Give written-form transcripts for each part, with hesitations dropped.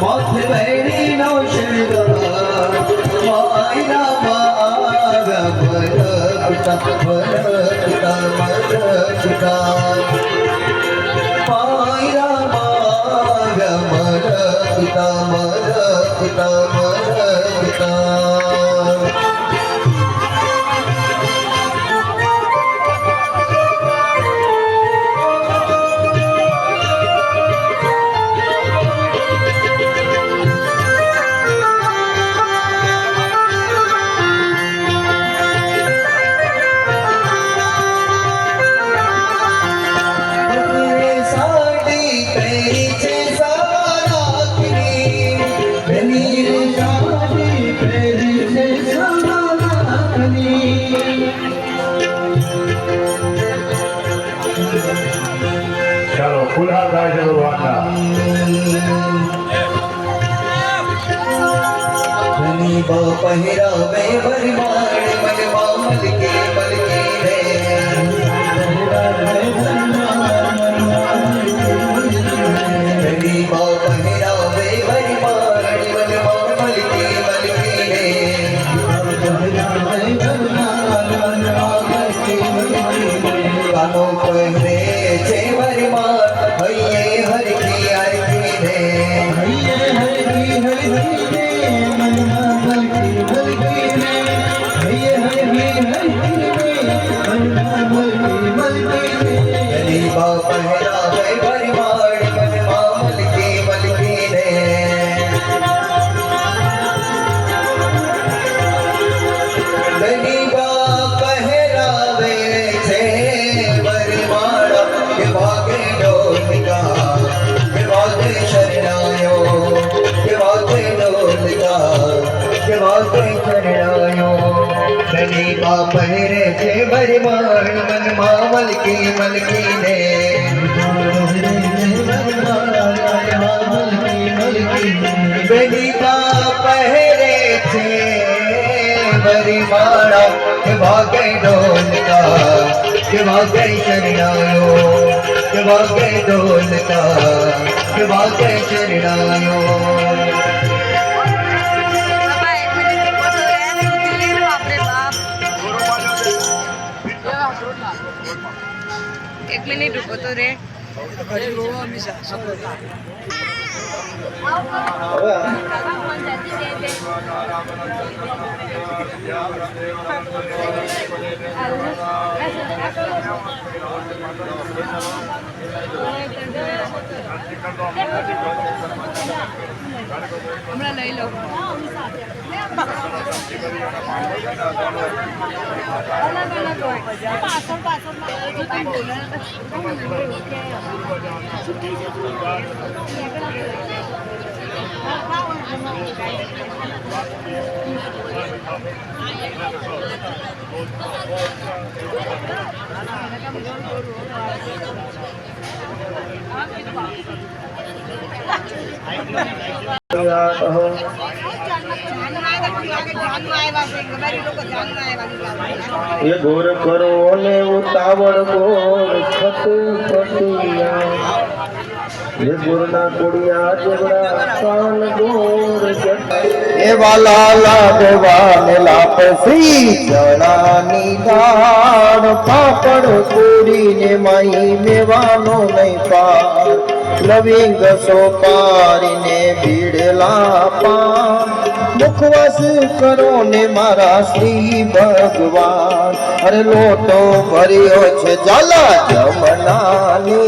माथे बैरी नो शृंगार मायरा मारा मरकता मरकता मरकता मायरा मारा मरकता मरकता मरकता ચાલો ખુલ્લા થાય છે ભગવાનના પહેરાવે ભરમાડ મનમાં મલકે મલકે રે ગરીબા પહેરાવે ભરમાડ મનમાં મલકે મલકે રે કાનો પહેરે છે ભરમાડ હૈયે હરકી હરકી રે હૈયે હરકી હરકી રે મનમાં મલકે મલકે રે હૈયે હરકી હરકી રે મનમાં મલકે મલકે રે ગરીબા પહેરાવે ભરમાડ મનમાં મલકે મલકે રે ગરીબા પહેરાવે છે ભરમાડ કે ભાગે ઢોલકા કે ભાગે શરણાયો કે ભાગે ઢોલકા કે ભાગે શરણાયો ગરીબા પહેરે છે ભરમાડ મનમાં મલકી મલકી રે ગરીબા પહેરે છે ભરમાડ કે ભાગે ઢોલકા કે ભાગે શરણાયો કે ભાગે ઢોલકા કે ભાગે શરણાયો एक मिनिट रुको तो रे हमरा લઈ લો પાછળ પાછળ જો તમે બોલો ये घोर करो ने उतावड़ गोर छत पटिया ये गुरना कुड़िया जगड़ा कान गोर ए वाला लाडवा ने लापसी चणानी दाड़ पापड़ पूरी ने माई मेवानो नहीं पार लविंग सोपारी ने भीड़ला पान मुखवास करो ने मारा श्री भगवान अरे लोटो भरियो छे जाला जमनानी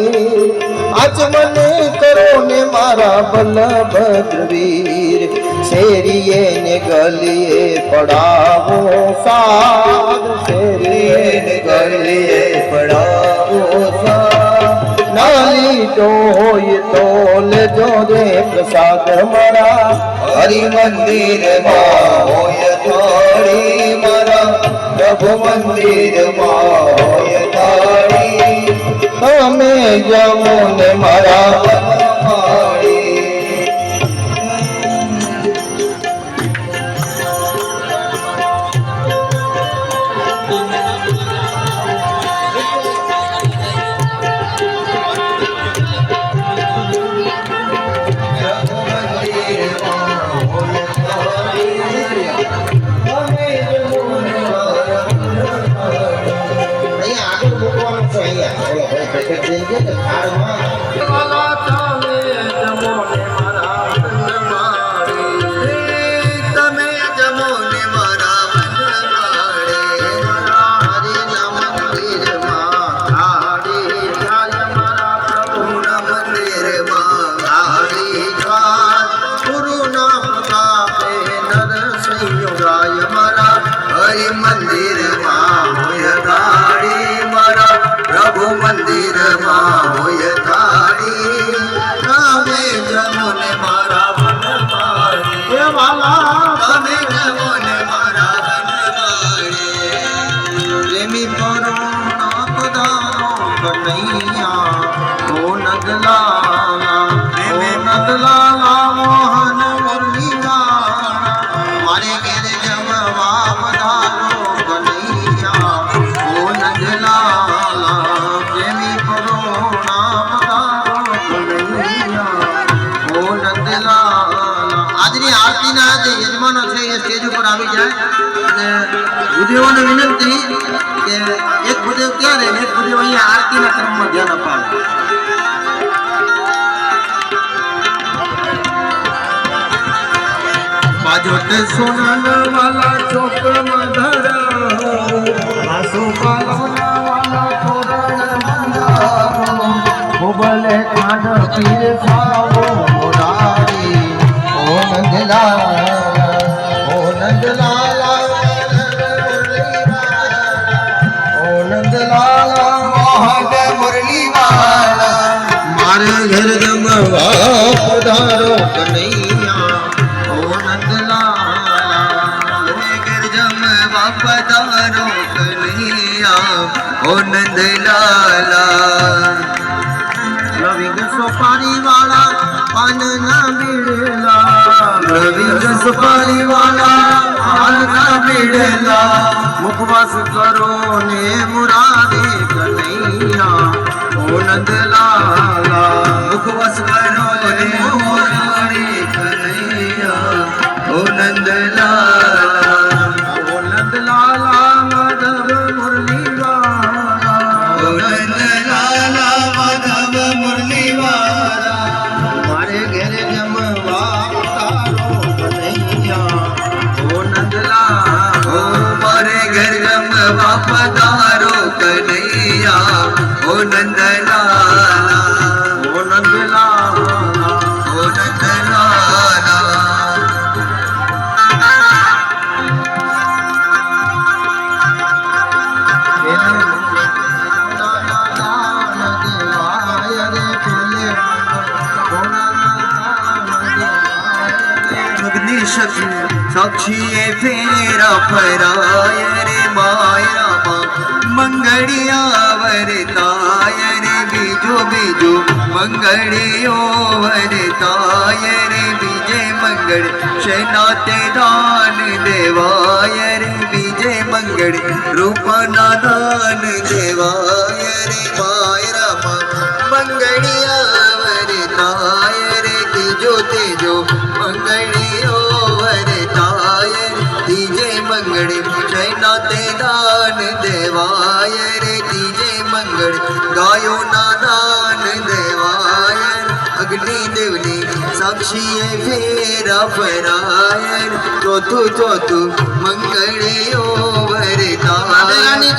आचमन करो ने मारा बलभद्रवीर शेरिये ने गलिए पड़ावो साध शेरिये ने गलिए पड़ावो साध नाली टोय तोल जो दे प्रसाद मरा हरि मंदिर होय थाड़ी मरा प्रभु मंदिर होय थाड़ी हमें जमुन मरा વાલા તમે જવો ને મારા વનવાળે પ્રેમી પરો ના પધારો કનૈયા ઓ નંદલાલા મોહન મુરલીવાળા મારે ઘેર જમવા પધારો કનૈયા ઓ નંદલાલા પ્રેમી પરો ના પધારો કનૈયા ઓ નંદલાલા આજની આરતીના જે યજમાનો છે એ સ્ટેજ ઉપર આવી જાય અને ભૂદેવોને વિનંતી કે એક ભૂદેવ ક્યાં રહે એક ભૂદેવ અહીંયા આરતીના ક્રમમાં ધ્યાન અપાવે बाजोट सोनल वाला चौक मधर आसो पालवना वाला तोरण बंदारो उबले कांड पीर सावो मुरारी ओ नंदलाला मोहन मुरली वाला मारे घर जमवा पधारो कन्हैया पधारो कन्हैया ओ नंदलाला लविंग सोपारी वाला पान ना बीड़ेला लविंग सोपारी वाला पान ना बीड़ेला मुखवास करो ने मुरारी कन्हैया ओ नंदलाला मुखवास करो ने मुरारी कन्हैया ओ नंदलाला माधव मुरलीवाला मारे घेर जमवा तारो कन्हैया ओ नंदलाला मारे घर जमवा पधारो कन्हैया ओ नंदलाला ओ नंदलाला ओ नंदलाला साक्षी फेरा फराय रे माया मंगड़िया वरताय रे बीजो बीजो मंगड़ियो वरताय रे बीजे मंगड़ शनाते दान देवाय रे बीजे मंगड़ रूपना दान देवाय रे माया मंगड़िया वरताय रे तेजो तेजो मंगड़ियो तीजे मंगड़ शैना ते दान देवाय रे तीजे मंगड़ गायो ना दान देवाय अग्नि देवनी साक्षी फेरा फराय चौथु चौथु मंगड़ियो वरताय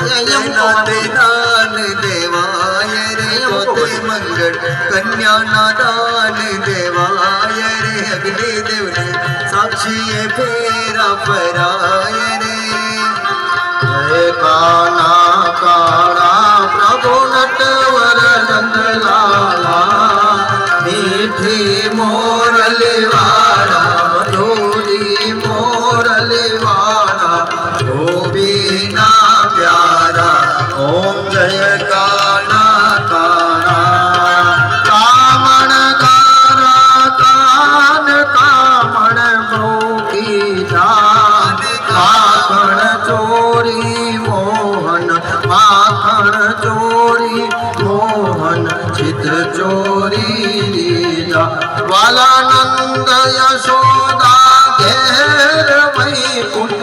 शैना ते दान देवाय रे चौथे मंगड़ कन्या ना दान देवाय रे अग्नि देवनी साक्षी फेरा फराय रे जय काना काड़ा प्रभु नटवर नंदलाला मीठी मोरलीवाला मधुरी मोरलीवाला गोबीना प्यारा ओम जय काना काड़ा कामण गारा कान कामण माखण चोरी मोहन माखण चोरी मोहन चित्र चोरी लीला वाला नंद यशोदा घेर वैकुंठ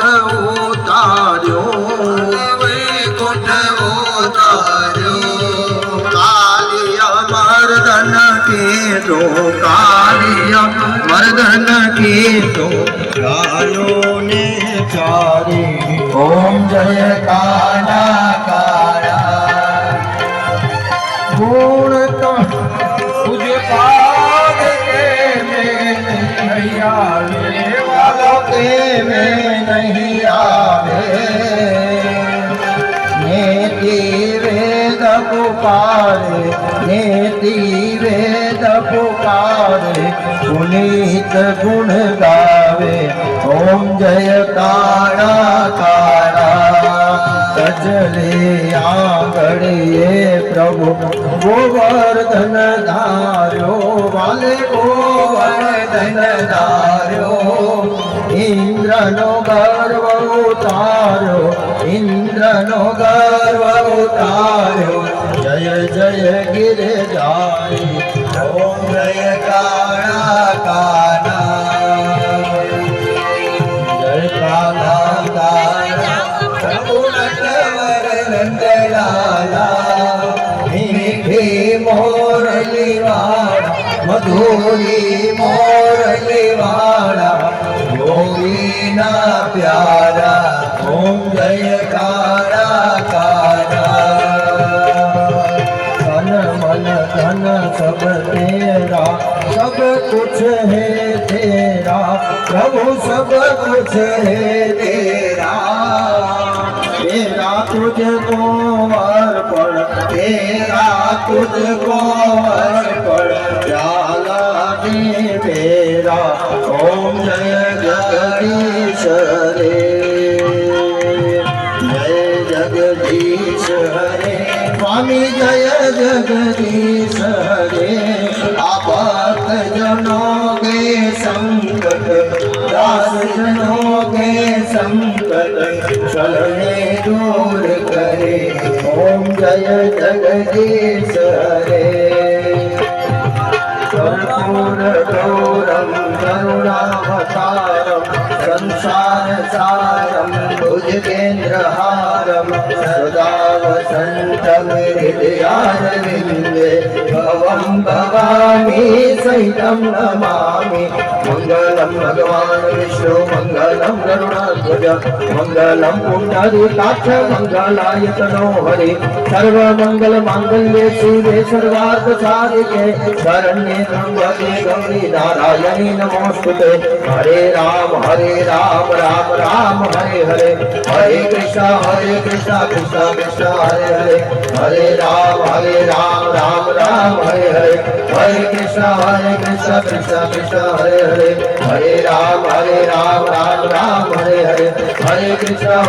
उतार्यो वैकुंठ उतार्यो कालिया मर्दन के दो कालिया मर्दन के दो गायों ने चारी ओम जय काना काड़ा गुण तो तुझ पाद के में नहीं आवे वालों के में नहीं आवे नेति वेद पुकारे नेति वेद पुकारे પુનીત ગુણ ગાવે ઓમ જય કાળા કાળા સજલે આંગળીએ પ્રભુ ગોવર્ધન ધાર્યો વાલે ગોવર્ધન ધાર્યો ઇન્દ્રનો ગર્વ ઉતાર્યો ઇન્દ્રનો ગર્વ ઉતાર્યો જય જય ગિરજારી ઓમ જય કાળા કાના જય કાળા કાના પ્રભુ નટવર નંદલાલા મીઠી મોરલી વાળા મધુરી મોરલી વાળા ગોવીના પ્યારા ઓમ જય કાળા કાળા तन मन धन सब तेरा सब कुछ है तेरा प्रभु सब कुछ है तेरा तेरा तुझको अर्पण तेरा तुझको अर्पण प्याला दे मेरा ओम जय जगदीश रे जय जगदीश हरे स्वामी जय जगदीश हरे आप जनों के संकट दास जनों के संकट चलने दूर करे ओम जय जगदीश हरे कर्पूर गौरम करुणावतारम संसार सारम भुजगेन्द्रहारम सदा वसंतम हृदयारविन्दे भवं भवामि सहितं नमामि मंगलम भगवान विष्णु मंगलम गरुडाध्वज मंगलम पुंडरीकाक्ष मंगलायतनो हरि सर्वमंगल मांगल्ये शिवे सर्वार्थ साधिके शरण्ये त्र्यंबके गौरी नारायणी नमोस्तुते हरे राम राम राम हरे हरे हरे कृष्णा कृष्णा कृष्णा हरे हरे हरे राम राम राम हरे हरे हरे कृष्णा कृष्णा कृष्णा हरे हरे हरे राम राम हरे हरे हरे कृष्णा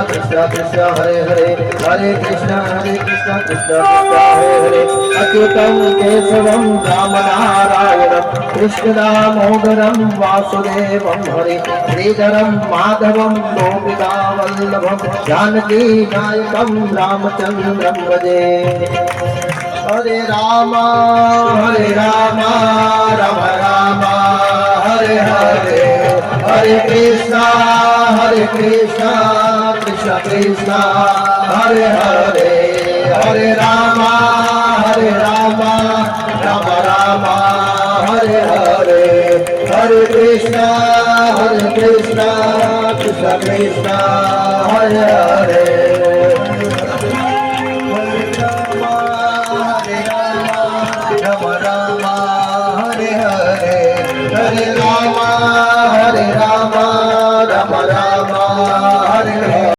कृष्णा कृष्णा हरे हरे हरे कृष्णा कृष्णा हरे हरे अच्युतं केशवं राम नारायणं कृष्णदामोदरं वासुदेवं हरे श्रीधरं माधवं गोपिका वल्लभं जानकी नायकं रामचन्द्रं भजे हरे राम राम राम हरे हरे हरे कृष्णा कृष्णा कृष्णा हरे हरे हरे राम राम राम हरे हरे हरे कृष्णा कृष्णा कृष्णा हरे हरे